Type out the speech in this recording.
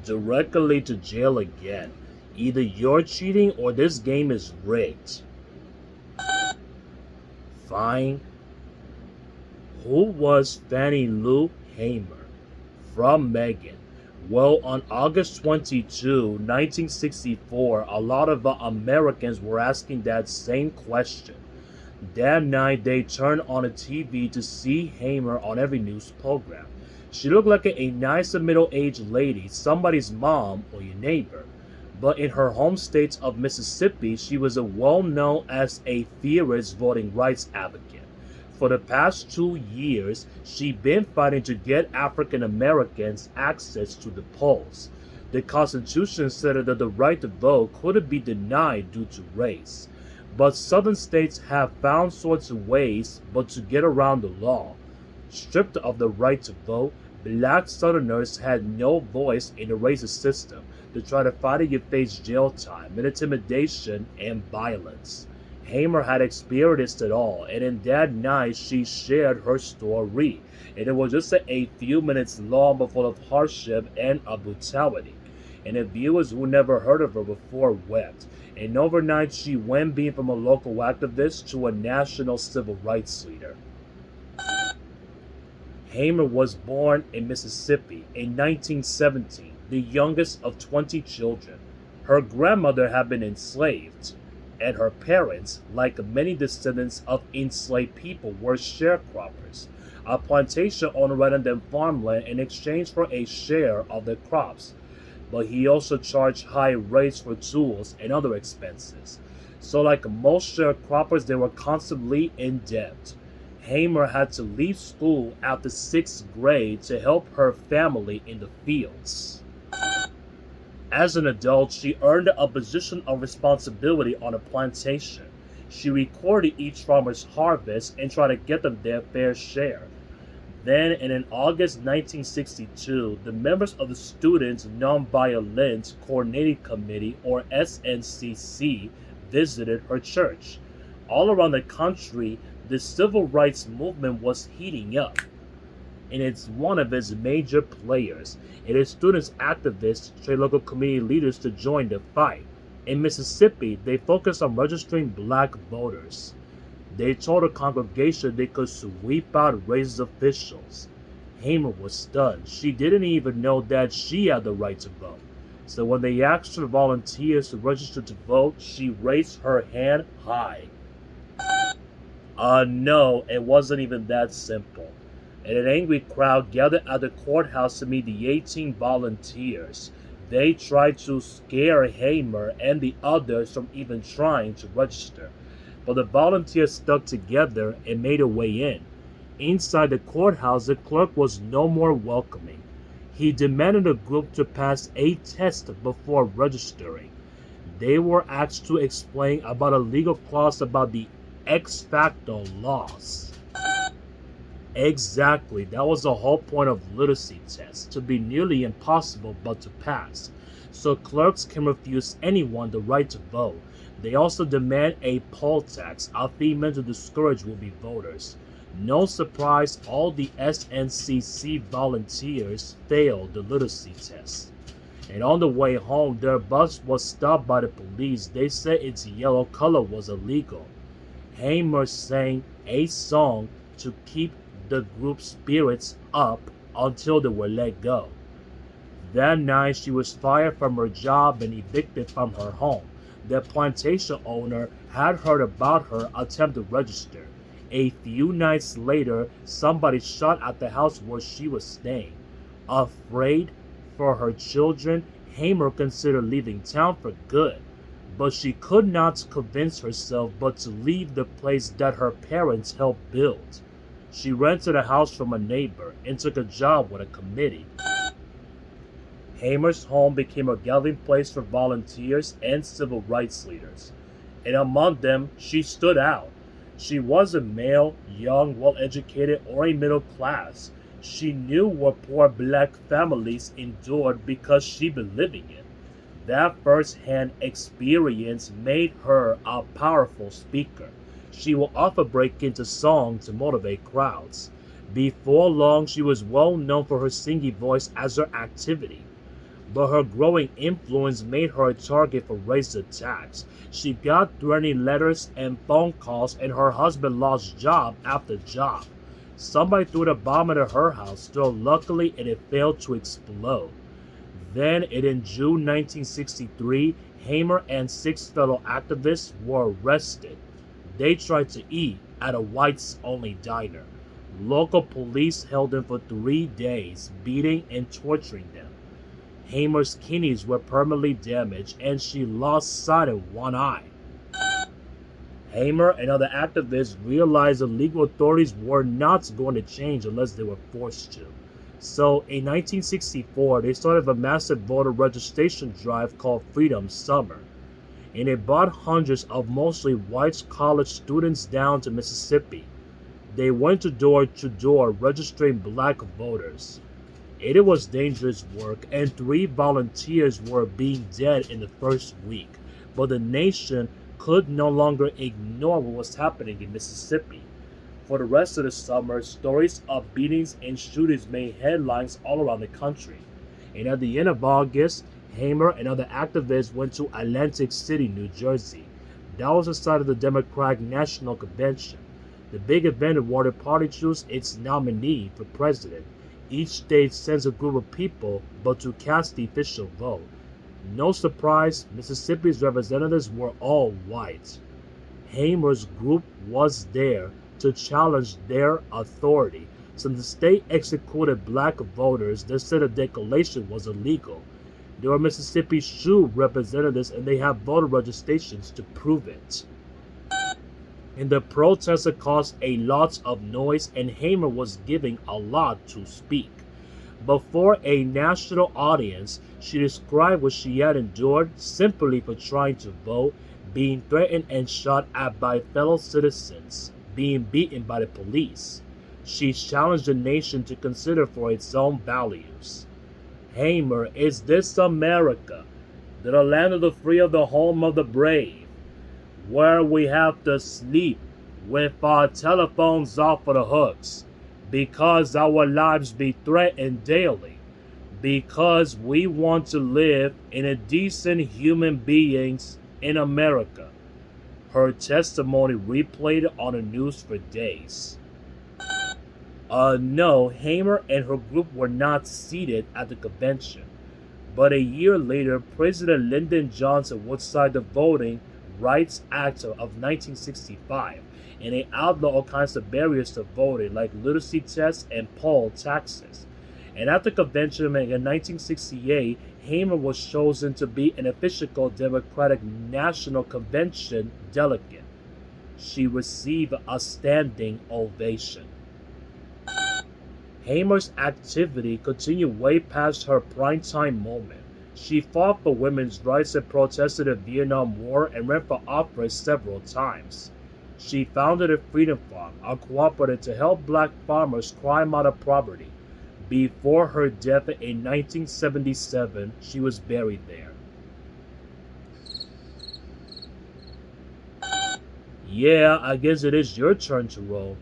Directly to jail again. Either you're cheating or this game is rigged. Fine. Who was Fannie Lou Hamer? From Megan. Well, on August 22, 1964, a lot of Americans were asking that same question. That night, they turned on the TV to see Hamer on every news program. She looked like a nice middle-aged lady, somebody's mom or your neighbor. But in her home state of Mississippi, she was well known as a fierce voting rights advocate. For the past 2 years, she'd been fighting to get African Americans access to the polls. The Constitution said that the right to vote couldn't be denied due to race. But southern states have found sorts of ways but to get around the law. Stripped of the right to vote, black southerners had no voice in the racist system. To try to fight it, you face jail time, and intimidation, and violence. Hamer had experienced it all, and in that night she shared her story. And it was just a few minutes long but full of hardship and brutality. And the viewers who never heard of her before wept. And overnight she went being from a local activist to a national civil rights leader. Hamer was born in Mississippi in 1917, the youngest of 20 children. Her grandmother had been enslaved, and her parents, like many descendants of enslaved people, were sharecroppers. A plantation owner rented them farmland in exchange for a share of their crops, but he also charged high rates for tools and other expenses. So like most sharecroppers, they were constantly in debt. Hamer had to leave school after 6th grade to help her family in the fields. As an adult, she earned a position of responsibility on a plantation. She recorded each farmer's harvest and tried to get them their fair share. Then, in August 1962, the members of the Students Nonviolent Coordinating Committee, or SNCC, visited her church. All around the country, the civil rights movement was heating up, and it's one of its major players. It is students activists trained local community leaders to join the fight. In Mississippi, they focused on registering black voters. They told the congregation they could sweep out racist officials. Hamer was stunned. She didn't even know that she had the right to vote. So when they asked her volunteers to register to vote, she raised her hand high. No, it wasn't even that simple. And an angry crowd gathered at the courthouse to meet the 18 volunteers. They tried to scare Hamer and the others from even trying to register. But the volunteers stuck together and made a way in. Inside the courthouse, the clerk was no more welcoming. He demanded the group to pass a test before registering. They were asked to explain about a legal clause about the ex facto laws. Exactly, that was the whole point of literacy tests, to be nearly impossible but to pass. So clerks can refuse anyone the right to vote. They also demand a poll tax, a fee meant to discourage would-be voters. No surprise, all the SNCC volunteers failed the literacy test. And on the way home, their bus was stopped by the police. They said its yellow color was illegal. Hamer sang a song to keep the group's spirits up until they were let go. That night, she was fired from her job and evicted from her home. The plantation owner had heard about her attempt to register. A few nights later, somebody shot at the house where she was staying. Afraid for her children, Hamer considered leaving town for good. But she could not convince herself but to leave the place that her parents helped build. She rented a house from a neighbor and took a job with a committee. Hamer's home became a gathering place for volunteers and civil rights leaders, and among them she stood out. She wasn't male, young, well-educated, or a middle class. She knew what poor black families endured because she'd been living it. That first-hand experience made her a powerful speaker. She will often break into song to motivate crowds. Before long, she was well known for her singing voice as her activity. but her growing influence made her a target for racist attacks. She got threatening letters and phone calls, and her husband lost job after job. Somebody threw a bomb at her house, though luckily it failed to explode. Then, in June 1963, Hamer and 6 fellow activists were arrested. They tried to eat at a whites-only diner. Local police held them for 3 days, beating and torturing them. Hamer's kidneys were permanently damaged, and she lost sight of one eye. Hamer and other activists realized the legal authorities were not going to change unless they were forced to. So, in 1964, they started a massive voter registration drive called Freedom Summer, and it brought hundreds of mostly white college students down to Mississippi. They went door to door registering black voters. It was dangerous work, and 3 volunteers were being dead in the first week, but the nation could no longer ignore what was happening in Mississippi. For the rest of the summer, stories of beatings and shootings made headlines all around the country. And at the end of August, Hamer and other activists went to Atlantic City, New Jersey. That was the site of the Democratic National Convention. The big event awarded party choose its nominee for president. Each state sends a group of people, but to cast the official vote. No surprise, Mississippi's representatives were all white. Hamer's group was there to challenge their authority. Since the state executed black voters, they said the declaration was illegal. They were Mississippi Sioux representatives, and they have voter registrations to prove it. And the protest caused a lot of noise, and Hamer was giving a lot to speak. Before a national audience, she described what she had endured simply for trying to vote, being threatened and shot at by fellow citizens, being beaten by the police. She challenged the nation to consider for its own values. Hamer, is this America, the land of the free, of the home of the brave, where we have to sleep with our telephones off of the hooks, because our lives be threatened daily, because we want to live in a decent human beings in America. Her testimony replayed on the news for days. No, Hamer and her group were not seated at the convention. But a year later, President Lyndon Johnson would sign the Voting Rights Act of 1965, and they outlawed all kinds of barriers to voting, like literacy tests and poll taxes. And at the convention in 1968, Hamer was chosen to be an official Democratic National Convention delegate. She received a standing ovation. Hamer's activity continued way past her primetime moment. She fought for women's rights and protested the Vietnam War and ran for office several times. She founded a Freedom Farm, a cooperative to help black farmers climb out of poverty. Before her death in 1977, she was buried there. Yeah, I guess it is your turn to roll.